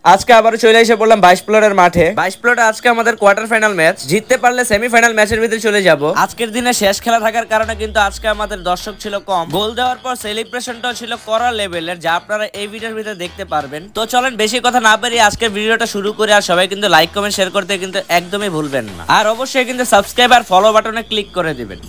আজকে আবার চলে এসে পড়লাম 22 প্লটের মাঠে। 22 প্লটে আজকে আমাদের কোয়ার্টার ফাইনাল ম্যাচ, জিততে পারলে সেমিফাইনাল ম্যাচের ভিতরে চলে যাব। আজকের দিনে শেষ খেলা থাকার কারণে কিন্তু আজকে আমাদের দর্শক ছিল কম, গোল দেওয়ার পর সেলিব্রেশনটাও ছিল কড়া লেভেলের, যা আপনারা এই ভিডিওর ভিতরে দেখতে পারবেন। তো চলেন বেশি কথা না বেরিয়ে আজকের ভিডিওটা শুরু করে, আর সবাই কিন্তু লাইক কমেন্ট শেয়ার করতে কিন্তু একদমই ভুলবেন না, আর অবশ্যই কিন্তু সাবস্ক্রাইব আর ফলো বাটনে ক্লিক করে দিবেন।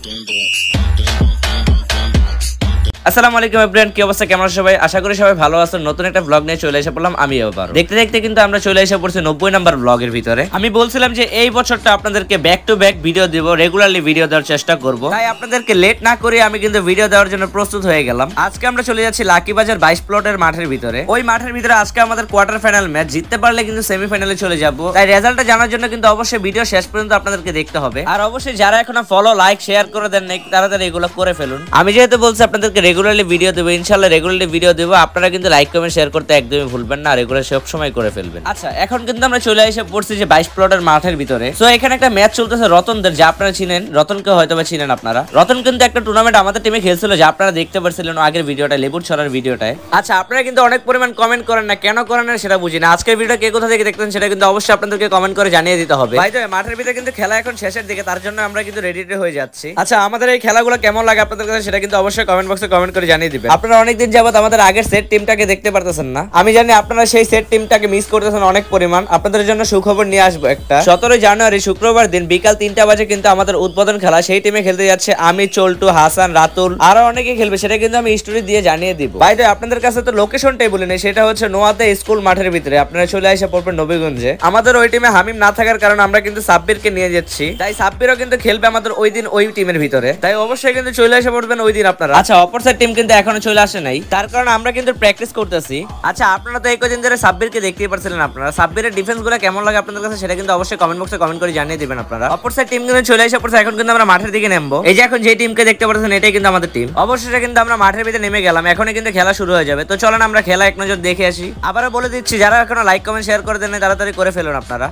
আসসালামু আলাইকুম এভরিওয়ান, কি অবস্থা, কেমন আছেন সবাই? আশা করি সবাই ভালো আছেন। নতুন একটা ব্লগ নিয়ে চলে এসে পড়লাম আমি আবার। দেখতে দেখতে কিন্তু আমরা চলে এসে পড়ছি 90 নাম্বার ব্লগের ভিতরে। আমি বলছিলাম যে এই বছরটা আপনাদেরকে ব্যাক টু ব্যাক ভিডিও দিব, রেগুলারলি ভিডিও দেওয়ার চেষ্টা করব, তাই আপনাদেরকে লেট না করে আমি কিন্তু ভিডিও দেওয়ার জন্য প্রস্তুত হয়ে গেলাম। আজকে আমরা চলে যাচ্ছি লাকি বাজার 22 প্লটের মাঠের ভিতরে। ওই মাঠের ভিতরে আজকে আমাদের কোয়ার্টার ফাইনাল ম্যাচ, জিততে পারলে কিন্তু সেমিফাইনালে চলে যাব। তাই রেজাল্টটা জানার জন্য কিন্তু অবশ্যই ভিডিও শেষ পর্যন্ত আপনাদেরকে দেখতে হবে। আর অবশ্যই যারা এখনো ফলো লাইক শেয়ার করে দেন নাই, তাড়াতাড়ি এগুলো করে ফেলুন। আমি যেহেতু বলছি আপনাদেরকে রেগুলারলি ভিডিও দেব, ইনশাআল্লাহ রেগুলারলি ভিডিও দেব, আপনারা কিন্তু লাইক কমেন্ট শেয়ার করতে একদমই ভুলবেন না, আর এগুলো সব সময় করে ফেলবেন। আচ্ছা, এখন কিন্তু আমরা চলে এসে পড়ছি যে 22 প্লটের মাঠের ভিতরে। সো এখানে একটা ম্যাচ চলতেছে রতনদের, যা আপনারা চিনেন, রতনকে হয়তোবা চিনেন আপনারা। রতন কিন্তু একটা টুর্নামেন্ট আমাদের টিমে খেলছিল, যা আপনারা দেখতে পাচ্ছিলেন আগের ভিডিওটা, লেবুর ছড়ার ভিডিওটায়। আচ্ছা, আপনারা কিন্তু অনেক পরিমাণ কমেন্ট করেন না, কেন করেন না সেটা বুঝি না। আজকের ভিডিও কে কোথা থেকে দেখতেন সেটা কিন্তু অবশ্যই আপনাদেরকে কমেন্ট করে জানিয়ে দিতে হবে। ভাই, মাঠের ভিতরে কিন্তু খেলা এখন শেষের দিকে, তার জন্য আমরা কিন্তু রেডি হয়ে যাচ্ছি। আচ্ছা, আমাদের এই খেলাগুলো কেমন লাগে আপনাদের কাছে সেটা কিন্তু অবশ্যই কমেন্ট বক্সে কমেন্ট করে জানিয়ে দিবেন। আপনারা অনেকদিন যাবত আমাদের আগের সেট টিমটাকে দেখতে পারতেছেন না, আমি জানি আপনারা সেই সেট টিমটাকে মিস করতেছেন অনেক পরিমাণ। আপনাদের জন্য সুখবর নিয়ে আসবো একটা। 17 জানুয়ারি শুক্রবার দিন বিকাল 3টা বাজে কিন্তু আমাদের উদ্বোধন খেলা, সেই টিমে খেলতে যাচ্ছে আমি, চল্টু, হাসান, রাতুল, আরো অনেকে খেলবে, সেটা কিন্তু আমি স্টোরি দিয়ে জানিয়ে দিব। ভাই, আপনাদের কাছে তো লোকেশনটাই বলি না, সেটা হচ্ছে নোয়াতে স্কুল মাঠের ভিতরে। আপনারা চলে আসে পড়বেন নবীগঞ্জে। আমাদের ওই টিমে হামিম না থাকার কারণে আমরা কিন্তু সাব্বিরকে নিয়ে যাচ্ছি, তাই সাব্বিরও কিন্তু খেলবে আমাদের ওই দিন ওই টিমের ভিতরে, তাই অবশ্যই কিন্তু চলে আসে পড়বেন ওই দিন আপনারা। আচ্ছা, অপর সাইড টিম কিন্তু এখনো চলে আসে নাই, তার কারণে আমরা কিন্তু প্র্যাকটিস করতেছি। আচ্ছা, আপনারা তো এই কদিন ধরে সাব্বিরকে দেখতেই পারছিলেন, আপনারা সাব্বিরের ডিফেন্স গুলো কেমন লাগে আপনাদের কাছে সেটা কিন্তু অবশ্যই কমেন্ট বক্সে কমেন্ট করে জানিয়ে দিবেন আপনারা। অপর সাইড টিম কিন্তু চলে এসে পড়ছে, এখন কিন্তু আমরা মাঠের দিকে নামবো। এই যে এখন যে টিমকে দেখতে পাচ্ছেন এটাই কিন্তু আমাদের টিম। অবশ্যই কিন্তু আমরা মাঠের ভিতরে নেমে গেলাম, এখনই কিন্তু খেলা শুরু হয়ে যাবে। তো চলেন আমরা খেলা এক নজর দেখে আসি। আবারও বলে দিচ্ছি, যারা এখনো লাইক কমেন্ট শেয়ার করে দেন তাড়াতাড়ি করে ফেলুন আপনারা।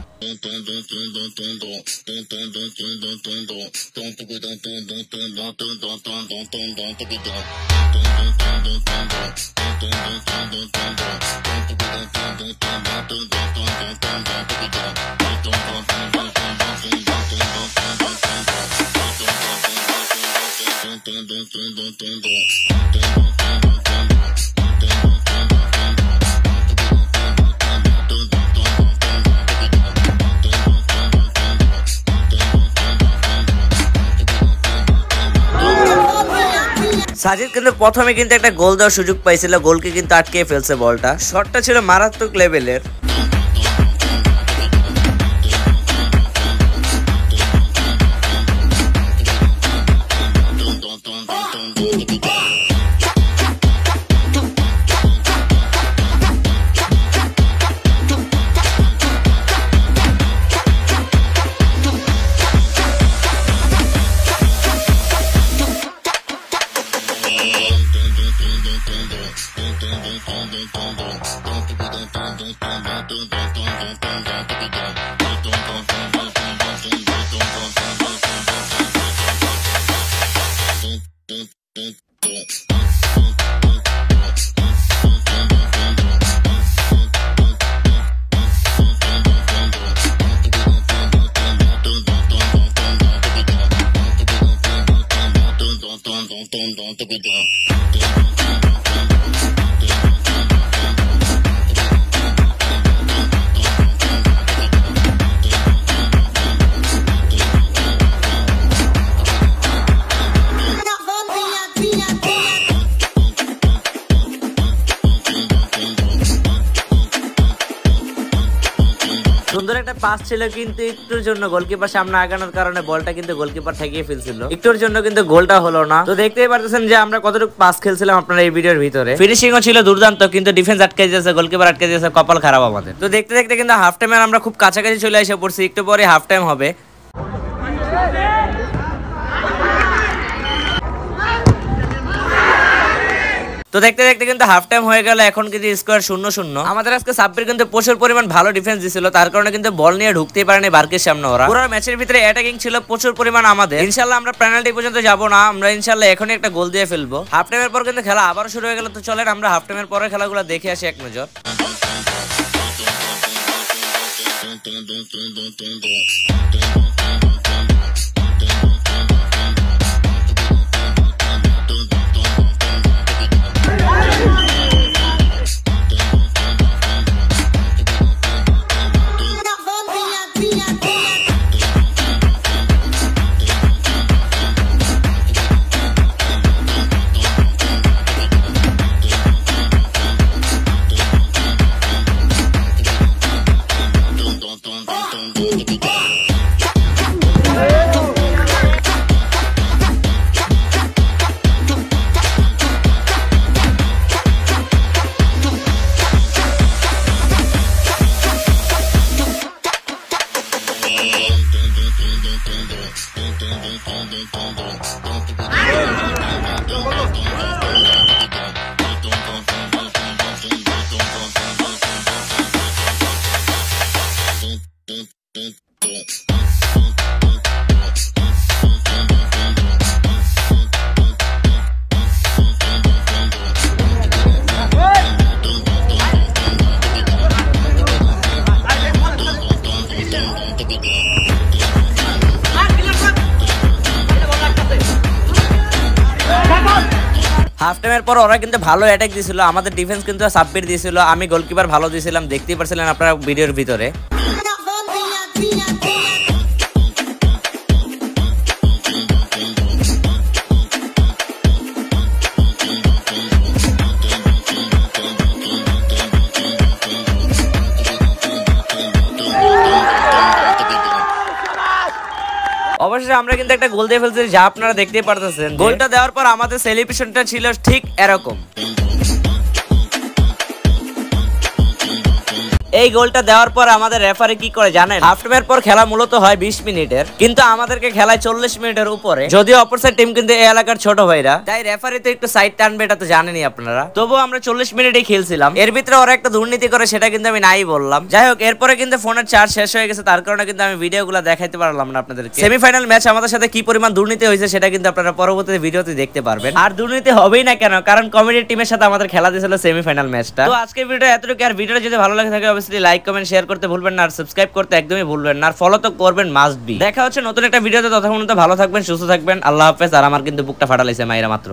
সাজিদ কিন্তু প্রথমে কিন্তু একটা গোল দেওয়ার সুযোগ পাইছিল, গোলকে কিন্তু আটকে ফেলছে বলটা। শটটা ছিল মারাত্মক লেভেলের। সুন্দর একটা পাস ছিল, কিন্তু একটুর জন্য গোলকিপার সামনে আগানোর কারণে বলটা কিন্তু গোলকিপার ঠেকিয়ে ফেলছিল, একটুর জন্য কিন্তু গোলটা হলো না। তো দেখতেই পারতেছেন যে আমরা কতটুকু পাস খেলছিলাম আপনারা এই ভিডিওর ভিতরে। ফিনিশিংও ছিল দুর্দান্ত, কিন্তু ডিফেন্স আটকে দিয়েছে, গোলকিপার আটকে দিয়েছে, কপাল খারাপ আমাদের। তো দেখতে দেখতে কিন্তু হাফ টাইমে আমরা খুব কাছাকাছি চলে এসে পড়ছি, একটু পরে হাফ টাইম হবে। তো দেখতে দেখতে কিন্তু হাফ টাইম হয়ে গেল, এখন কিন্তু স্কোর 0-0। আমাদের আজকে সাব্বির কিন্তু প্রচুর পরিমাণ ভালো ডিফেন্স দিছিল, তার কারণে কিন্তু বল নিয়ে ঢুকতেই পারেনি বার্কের সামনে। ওরা পুরো ম্যাচের ভিতরে অ্যাটাকিং ছিল প্রচুর পরিমাণ আমাদের। ইনশাআল্লাহ আমরা পেনাল্টি পর্যন্ত যাব না, আমরা ইনশাআল্লাহ এখনই একটা গোল দিয়ে ফেলবো। হাফ টাইমের পর কিন্তু খেলা আবার শুরু হয়ে গেল। তো চলেন আমরা হাফ টাইমের পরে খেলাগুলো দেখে আসি এক নজর। হাফ টাইমের পর ওরা কিন্তু ভালো অ্যাটাক দিয়েছিল, আমাদের ডিফেন্স কিন্তু সাবমিট দিয়েছিল, আমি গোলকিপার ভালো দিয়েছিলাম, দেখতেই পারছিলেন আপনারা ভিডিওর ভিতরে। অবশ্যই আমরা কিন্তু একটা গোল দিয়ে ফেলছি, যা আপনারা দেখতেই পারতেছেন। গোলটা দেওয়ার পর আমাদের সেলিব্রেশনটা ছিল ঠিক এরকম। এই গোলটা দেওয়ার পর আমাদের রেফারি কি করে জানেন? হাফ টাইমের পর খেলা মূলত হয় 20 মিনিটের, কিন্তু আমাদেরকে খেলায় 40 মিনিটের উপরে, যদিও অপোজিট টিম কিন্তু এই এলাকার ছোট ভাইরা, তাই রেফারি তো একটু সাইড টানবে, এটা তো জানেনই আপনারা। তবুও আমরা 40 মিনিটে খেলছিলাম। এর ভিতরে ওরা একটা দুর্নীতি করে, সেটা কিন্তু আমি নাই বললাম। যাই হোক, এরপরে কিন্তু ফোনের চার্জ শেষ হয়ে গেছে, তার কারণে কিন্তু আমি ভিডিওগুলো দেখাইতে পারলাম না আপনাদেরকে। সেমিফাইনাল ম্যাচ আমাদের সাথে কি পরিমাণ দুর্নীতি হয়েছে সেটা কিন্তু আপনারা পরবর্তী ভিডিওতে দেখতে পারবেন। আর দুর্নীতি হবেই না কেন, কারণ কমেডি টিমের সাথে আমাদের খেলা দিয়েছিল সেমিফাইনাল ম্যাচটা। তো আজকের ভিডিও এতটুকু। আর ভিডিওটা যদি ভালো লাগে থাকে অবশ্যই লাইক কমেন্ট শেয়ার করতে ভুলবেন না, আর সাবস্ক্রাইব করতে একদমই ভুলবেন না, আর ফলো তো করবেন মাস্ট বি। দেখা হচ্ছে নতুন একটা ভিডিওতে, ততক্ষণ ভালো থাকবেন, সুস্থ থাকবেন, আল্লাহ হাফেজ। আর আমার কিন্তু বুকটা ফাটালাইছে মাইরা মাত্র।